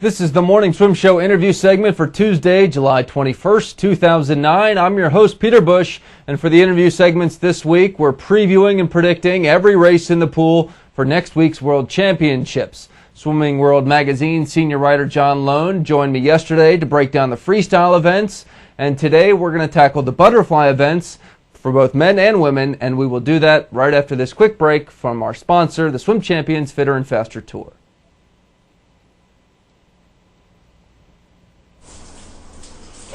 This is the Morning Swim Show interview segment for Tuesday, July 21st, 2009. I'm your host, Peter Bush, and for the interview segments this week, we're previewing and predicting every race in the pool for next week's World Championships. Swimming World Magazine senior writer John Lone joined me yesterday to break down the freestyle events, and today we're going to tackle the butterfly events for both men and women, and we will do that right after this quick break from our sponsor, the Swim Champions Fitter and Faster Tour.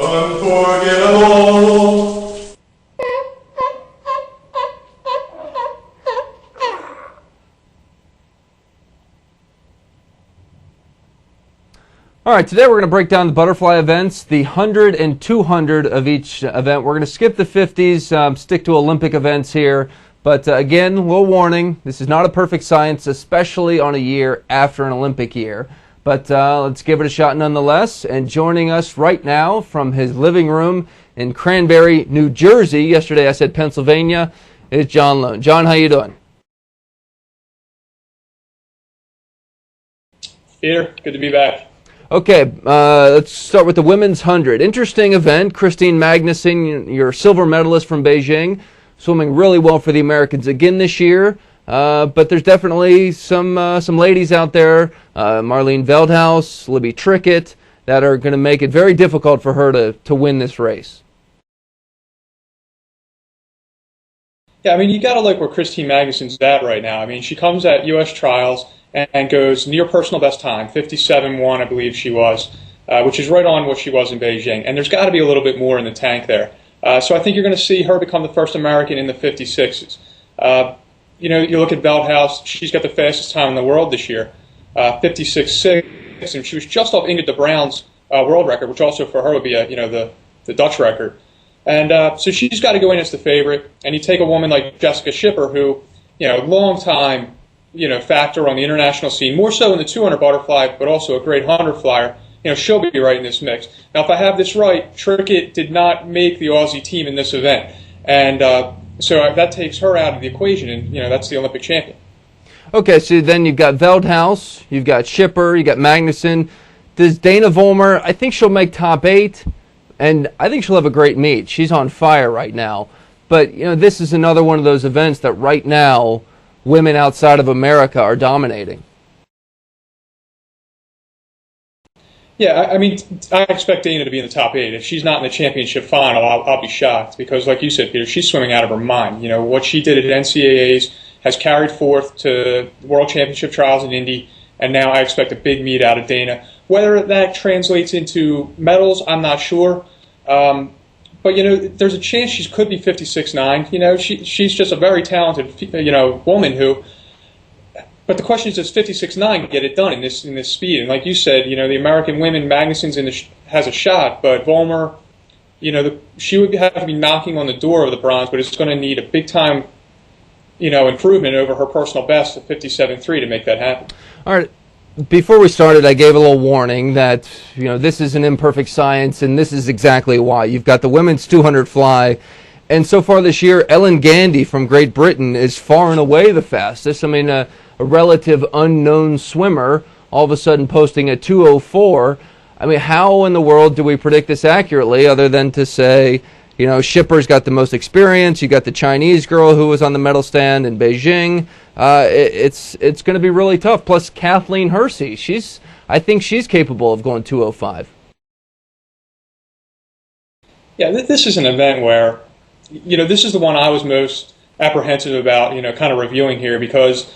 Unforgettable. All right, today we're going to break down the butterfly events, the 100 and 200 of each event. We're going to skip the 50s, stick to Olympic events here. But again, a little warning, this is not a perfect science, especially on a year after an Olympic year. But let's give it a shot nonetheless. And joining us right now from his living room in Cranberry, New Jersey, yesterday I said Pennsylvania, is John Lone. John, how you doing? Peter, good to be back. Okay, let's start with the women's 100. Interesting event. Christine Magnuson, your silver medalist from Beijing, swimming really well for the Americans again this year. But there's definitely some ladies out there, Marlene Veldhuis, Libby Trickett, that are going to make it very difficult for her to win this race. Yeah, I mean, you got to look where Christine Magnuson's at right now. I mean, she comes at U.S. trials and goes near personal best time, 57.1, I believe she was, which is right on what she was in Beijing. And there's got to be a little bit more in the tank there. So I think you're going to see her become the first American in the 56s. You know, you look at Veldhuis, she's got the fastest time in the world this year, 56.6, and she was just off Ingrid de Brown's world record, which also for her would be the Dutch record. And so she's got to go in as the favorite. And you take a woman like Jessica Schipper, who, long time, factor on the international scene, more so in the 200 butterfly, but also a great 100 flyer. She'll be right in this mix. Now, if I have this right, Trickett did not make the Aussie team in this event, and so that takes her out of the equation, and that's the Olympic champion. Okay, so then you've got Veldhuis, you've got Schipper, you got Magnuson. Does Dana Vollmer? I think she'll make top 8, and I think she'll have a great meet. She's on fire right now, but this is another one of those events that right now women outside of America are dominating. Yeah, I mean, I expect Dana to be in the top 8. If she's not in the championship final, I'll be shocked because, like you said, Peter, she's swimming out of her mind. What she did at NCAAs has carried forth to World Championship trials in Indy, and now I expect a big meet out of Dana. Whether that translates into medals, I'm not sure. But, there's a chance she could be 56.9. She's just a very talented, woman who... But the question is, does 56.9 get it done in this speed? And like you said, the American women, Magnuson's has a shot, but Vollmer, she would have to be knocking on the door of the bronze, but it's going to need a big time, improvement over her personal best of 57.3 to make that happen. All right. Before we started, I gave a little warning that, this is an imperfect science, and this is exactly why. You've got the women's 200 fly, and so far this year, Ellen Gandy from Great Britain is far and away the fastest. I mean, a relative unknown swimmer all of a sudden posting a 2:04. I mean, how in the world do we predict this accurately other than to say, Schipper's got the most experience, you got the Chinese girl who was on the medal stand in Beijing. It's going to be really tough. Plus Kathleen Hersey, I think she's capable of going 2:05. Yeah, this is an event where, this is the one I was most apprehensive about, kind of reviewing here because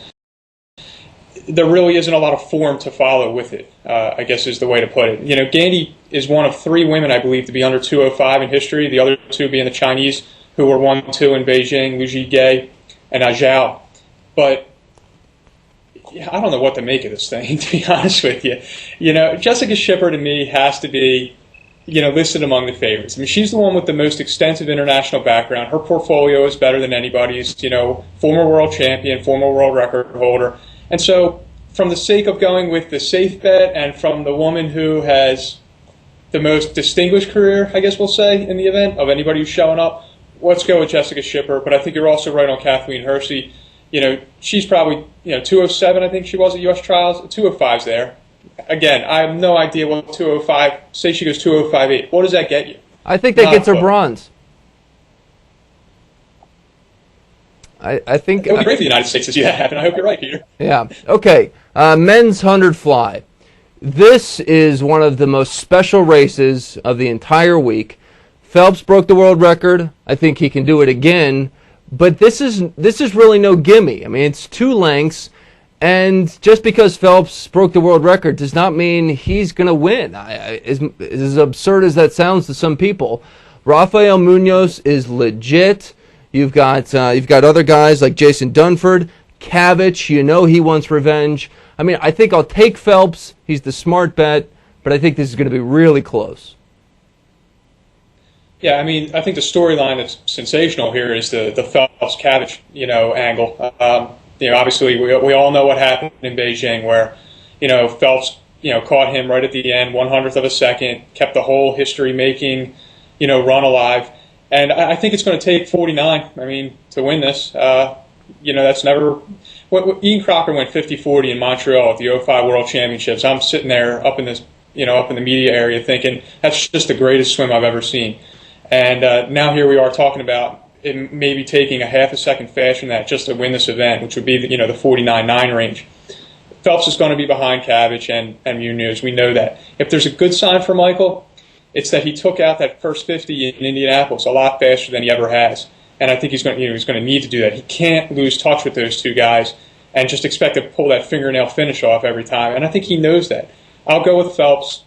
there really isn't a lot of form to follow with it, I guess is the way to put it. Gandy is one of 3 women, I believe, to be under 2:05 in history, the other 2 being the Chinese, who were 1-2 in Beijing, Lu Jigay and Zhao. But I don't know what to make of this thing, to be honest with you. Jessica Schipper, to me, has to be, listed among the favorites. I mean, she's the one with the most extensive international background. Her portfolio is better than anybody's, former world champion, former world record holder. And so, from the sake of going with the safe bet and from the woman who has the most distinguished career, I guess we'll say, in the event of anybody who's showing up, let's go with Jessica Schipper. But I think you're also right on Kathleen Hersey. She's probably, 2:07, I think she was at U.S. trials. 2:05's there. again, I have no idea what 205. Say she goes 205.8. What does that get you? I think that Not gets a her clue. bronze. I think. It would be great for the United States to see that happen. I hope you're right, Peter. Yeah. Okay. Men's 100 fly. This is one of the most special races of the entire week. Phelps broke the world record. I think he can do it again. But this is really no gimme. I mean, it's 2 lengths, and just because Phelps broke the world record does not mean he's going to win. As absurd as that sounds to some people, Rafael Munoz is legit. You've got other guys like Jason Dunford, Cavich. You know he wants revenge. I mean, I think I'll take Phelps. He's the smart bet, but I think this is going to be really close. Yeah, I mean, I think the storyline that's sensational here is the Phelps Cavich, angle. Obviously we all know what happened in Beijing, where, Phelps, caught him right at the end, 1/100th of a second, kept the whole history-making, run alive, and I think it's going to take 49. I mean, to win this, that's never. Ian Crocker went 50-40 in Montreal at the '05 World Championships. I'm sitting there up in this, up in the media area, thinking that's just the greatest swim I've ever seen. And now here we are talking about it maybe taking a half a second faster than that just to win this event, which would be the 49.9 range. Phelps is going to be behind Cavich and Munoz. We know that. If there's a good sign for Michael, it's that he took out that first 50 in Indianapolis a lot faster than he ever has. And I think he's going to need to do that. He can't lose touch with those 2 guys and just expect to pull that fingernail finish off every time. And I think he knows that. I'll go with Phelps.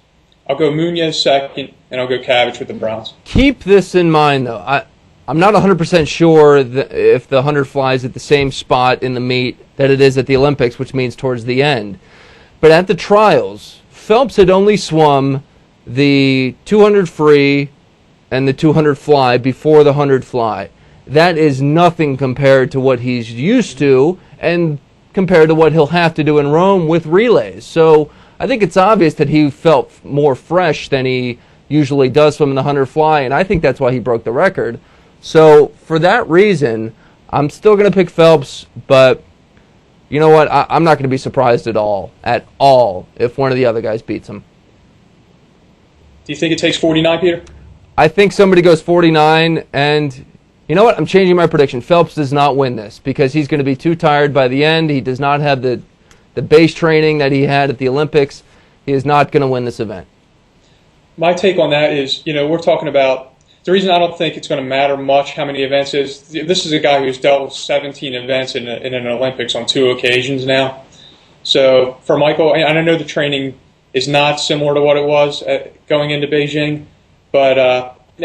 I'll go Munoz second, and I'll go Cavich with the bronze. Keep this in mind, though. I'm not 100% sure if the 100 flies at the same spot in the meet that it is at the Olympics, which means towards the end. But at the trials, Phelps had only swum the 200 free and the 200 fly before the 100 fly. That is nothing compared to what he's used to and compared to what he'll have to do in Rome with relays. So I think it's obvious that he felt more fresh than he usually does from the 100 fly, and I think that's why he broke the record. So for that reason, I'm still going to pick Phelps, but you know what? I'm not going to be surprised at all, if one of the other guys beats him. Do you think it takes 49, Peter? I think somebody goes 49, and you know what? I'm changing my prediction. Phelps does not win this because he's going to be too tired by the end. He does not have the base training that he had at the Olympics. He is not going to win this event. My take on that is, we're talking about the reason I don't think it's going to matter much how many events is. This is a guy who's dealt with 17 events in an Olympics on 2 occasions now. So for Michael, and I know the training is not similar to what it was going into Beijing, but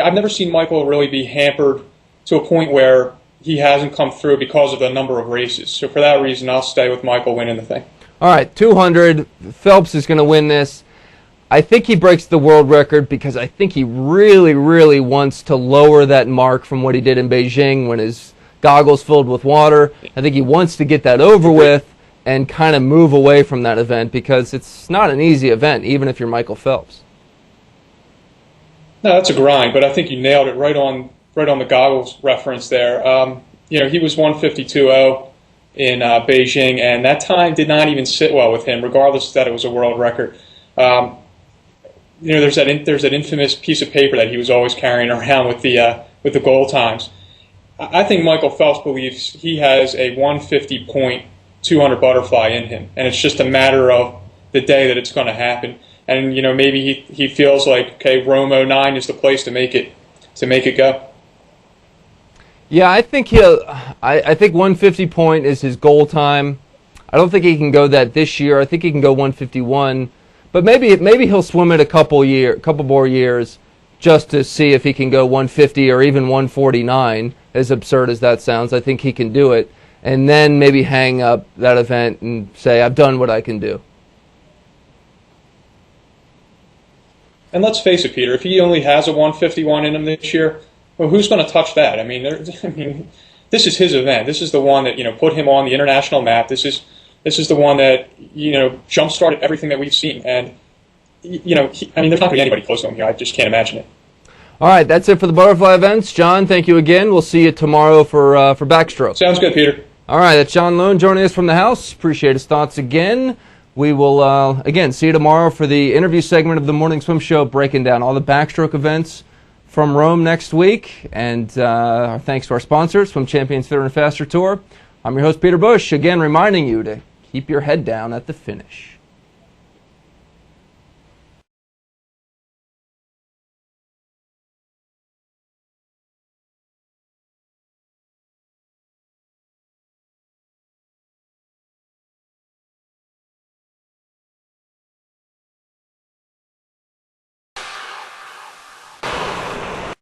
I've never seen Michael really be hampered to a point where he hasn't come through because of the number of races. So for that reason, I'll stay with Michael winning the thing. All right, 200. Phelps is going to win this. I think he breaks the world record because I think he really, really wants to lower that mark from what he did in Beijing when his goggles filled with water. I think he wants to get that over with and kind of move away from that event because it's not an easy event, even if you're Michael Phelps. No, that's a grind, but I think you nailed it right on the goggles reference there. He was 152.0 in Beijing, and that time did not even sit well with him, regardless that it was a world record. There's that infamous piece of paper that he was always carrying around with the goal times. I think Michael Phelps believes he has a 150.200 butterfly in him, and it's just a matter of the day that it's going to happen. And maybe he feels like, okay, Rome 09 is the place to make it go. Yeah, I think I think 150 point is his goal time. I don't think he can go that this year. I think he can go 151, but maybe he'll swim it a couple more years just to see if he can go 150 or even 149. As absurd as that sounds, I think he can do it, and then maybe hang up that event and say, I've done what I can do. And let's face it, Peter, if he only has a 151 in him this year, well, who's going to touch that? I mean, this is his event. This is the one that put him on the international map. This is the one that jump-started everything that we've seen. And there's not going to be anybody close to him here. I just can't imagine it. All right, that's it for the butterfly events. John, thank you again. We'll see you tomorrow for backstroke. Sounds good, Peter. All right, that's John Lone joining us from the house. Appreciate his thoughts again. We will, again, see you tomorrow for the interview segment of the Morning Swim Show, breaking down all the backstroke events from Rome next week. And our thanks to our sponsors, Swim Champions Fitter and Faster Tour. I'm your host, Peter Bush, again reminding you to keep your head down at the finish.